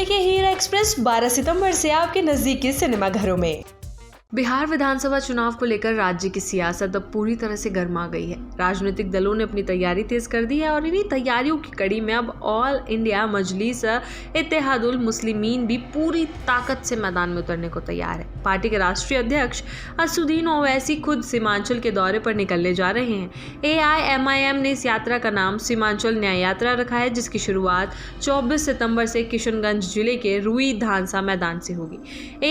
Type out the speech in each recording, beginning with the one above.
देखिए हीरा एक्सप्रेस 12 सितंबर से आपके नजदीकी सिनेमा घरों में। बिहार विधानसभा चुनाव को लेकर राज्य की सियासत अब पूरी तरह से गर्मा गई है। राजनीतिक दलों ने अपनी तैयारी तेज कर दी है और इन्हीं तैयारियों की कड़ी में अब ऑल इंडिया मजलिस इत्तेहादुल मुस्लिमीन भी पूरी ताकत से मैदान में उतरने को तैयार है। पार्टी के राष्ट्रीय अध्यक्ष असदुद्दीन ओवैसी खुद सीमांचल के दौरे पर निकलने जा रहे हैं। AIMIM ने इस यात्रा का नाम सीमांचल न्याय यात्रा रखा है, जिसकी शुरुआत 24 सितंबर से किशनगंज जिले के रुई धानसा मैदान से होगी।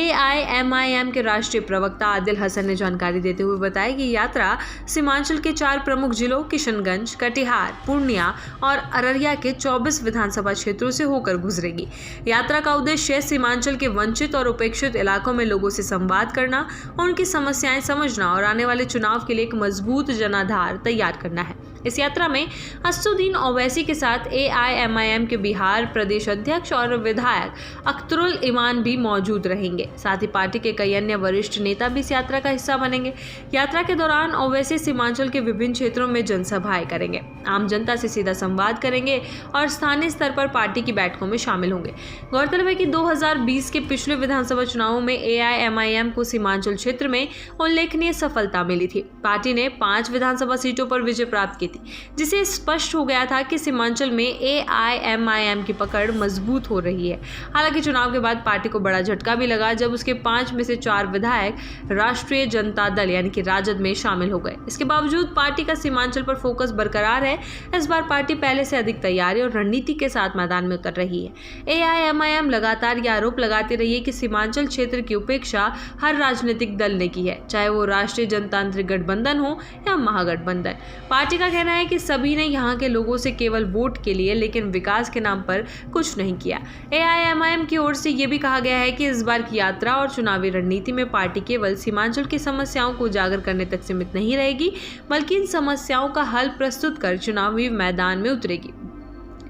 AIMIM के राष्ट्रीय प्रवक्ता आदिल हसन ने जानकारी देते हुए बताया कि यात्रा सीमांचल के 4 प्रमुख जिलों किशनगंज, कटिहार, पूर्णिया और अररिया के 24 विधानसभा क्षेत्रों से होकर गुजरेगी। यात्रा का उद्देश्य सीमांचल के वंचित और उपेक्षित इलाकों में लोगों से संवाद करना, उनकी समस्याएं समझना और आने वाले चुनाव के लिए एक मजबूत जनाधार तैयार करना है। इस यात्रा में असदुद्दीन ओवैसी के साथ AIMIM के बिहार प्रदेश अध्यक्ष और विधायक अख्तरुल इमान भी मौजूद रहेंगे। साथ ही पार्टी के कई अन्य वरिष्ठ नेता भी इस यात्रा का हिस्सा बनेंगे। यात्रा के दौरान ओवैसी सीमांचल के विभिन्न क्षेत्रों में जनसभाएं करेंगे, आम जनता से सीधा संवाद करेंगे और स्थानीय स्तर पर पार्टी की बैठकों में शामिल होंगे। गौरतलब है कि 2020 के पिछले विधानसभा चुनावों में AIMIM को सीमांचल क्षेत्र में उल्लेखनीय सफलता मिली थी। पार्टी ने 5 विधानसभा सीटों पर विजय प्राप्त की थी, जिसे स्पष्ट हो गया था कि सीमांचल में AIMIM की पकड़ मजबूत हो रही है। हालांकि चुनाव के बाद पार्टी को बड़ा झटका भी लगा जब उसके 5 में से 4 विधायक राष्ट्रीय जनता दल यानी कि राजद में शामिल हो गए। इसके बावजूद पार्टी का सीमांचल पर फोकस बरकरार है। इस बार पार्टी पहले से अधिक तैयारी और रणनीति के साथ मैदान में उतर रही है। AIMIM लगातार यह आरोप लगाती रही है कि सीमांचल क्षेत्र की उपेक्षा हर राजनीतिक दल ने की है, चाहे वो राष्ट्रीय जनतांत्रिक गठबंधन हो या महागठबंधन। पार्टी का कहना है कि सभी ने यहाँ के लोगों से केवल वोट के लिए लेकिन विकास के नाम पर कुछ नहीं किया। AIMIM की ओर से यह भी कहा गया है कि इस बार की यात्रा और चुनावी रणनीति में पार्टी केवल सीमांचल की समस्याओं को उजागर करने तक सीमित नहीं रहेगी, बल्कि इन समस्याओं का हल प्रस्तुत कर चुनावी मैदान में उतरेगी।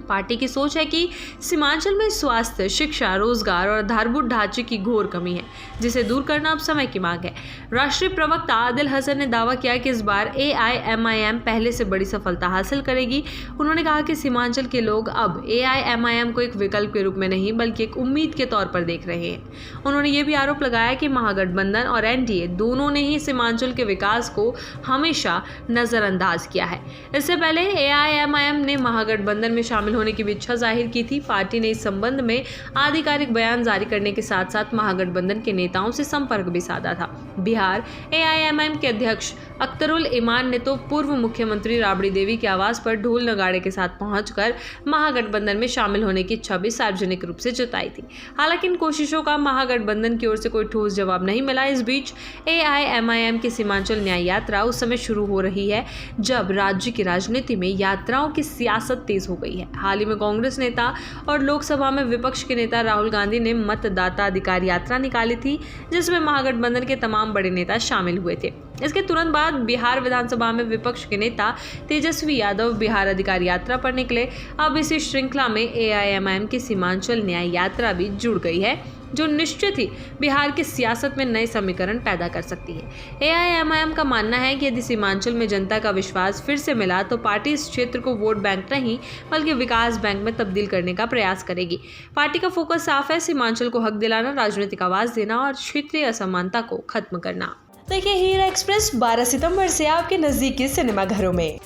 पार्टी की सोच है कि सीमांचल में स्वास्थ्य, शिक्षा, रोजगार और आधारभूत ढांचे की घोर कमी है, जिसे दूर करना अब समय की मांग है। राष्ट्रीय प्रवक्ता आदिल हसन ने दावा किया कि इस बार AIMIM पहले से बड़ी सफलता हासिल करेगी। उन्होंने कहा कि सीमांचल के लोग अब AIMIM को एक विकल्प के रूप में नहीं बल्कि एक उम्मीद के तौर पर देख रहे हैं। उन्होंने ये भी आरोप लगाया कि महागठबंधन और NDA दोनों ने ही सीमांचल के विकास को हमेशा नजरअंदाज किया है। इससे पहले AIMIM ने महागठबंधन में शामिल होने की भी इच्छा जाहिर की थी। पार्टी ने इस संबंध में आधिकारिक बयान जारी करने के साथ साथ महागठबंधन के नेताओं से संपर्क भी साधा था। बिहार AIMIM के अध्यक्ष अख्तरुल इमान ने तो पूर्व मुख्यमंत्री राबड़ी देवी के आवास पर ढोल नगाड़े के साथ पहुंचकर महागठबंधन में शामिल होने की इच्छा भी सार्वजनिक रूप से जताई थी। हालांकि इन कोशिशों का महागठबंधन की ओर से कोई ठोस जवाब नहीं मिला। इस बीच AIMIM की सीमांचल न्याय यात्रा उस समय शुरू हो रही है जब राज्य की राजनीति में यात्राओं की सियासत तेज हो गई है। हाल ही में कांग्रेस नेता और लोकसभा में विपक्ष के नेता राहुल गांधी ने मतदाता अधिकार यात्रा निकाली थी, जिसमें महागठबंधन के तमाम बड़े नेता शामिल हुए थे। इसके तुरंत बाद बिहार विधानसभा में विपक्ष के नेता तेजस्वी यादव बिहार अधिकार यात्रा पर निकले। अब इसी श्रृंखला में AIMIM की सीमांचल न्याय यात्रा भी जुड़ गई है, जो निश्चित ही बिहार की सियासत में नए समीकरण पैदा कर सकती है। AIMIM का मानना है कि यदि सीमांचल में जनता का विश्वास फिर से मिला तो पार्टी इस क्षेत्र को वोट बैंक नहीं बल्कि विकास बैंक में तब्दील करने का प्रयास करेगी। पार्टी का फोकस साफ है, सीमांचल को हक दिलाना, राजनीतिक आवाज देना और क्षेत्रीय असमानता को खत्म करना। देखिए हीरा एक्सप्रेस 12 सितंबर से आपके नजदीकी सिनेमा घरों में।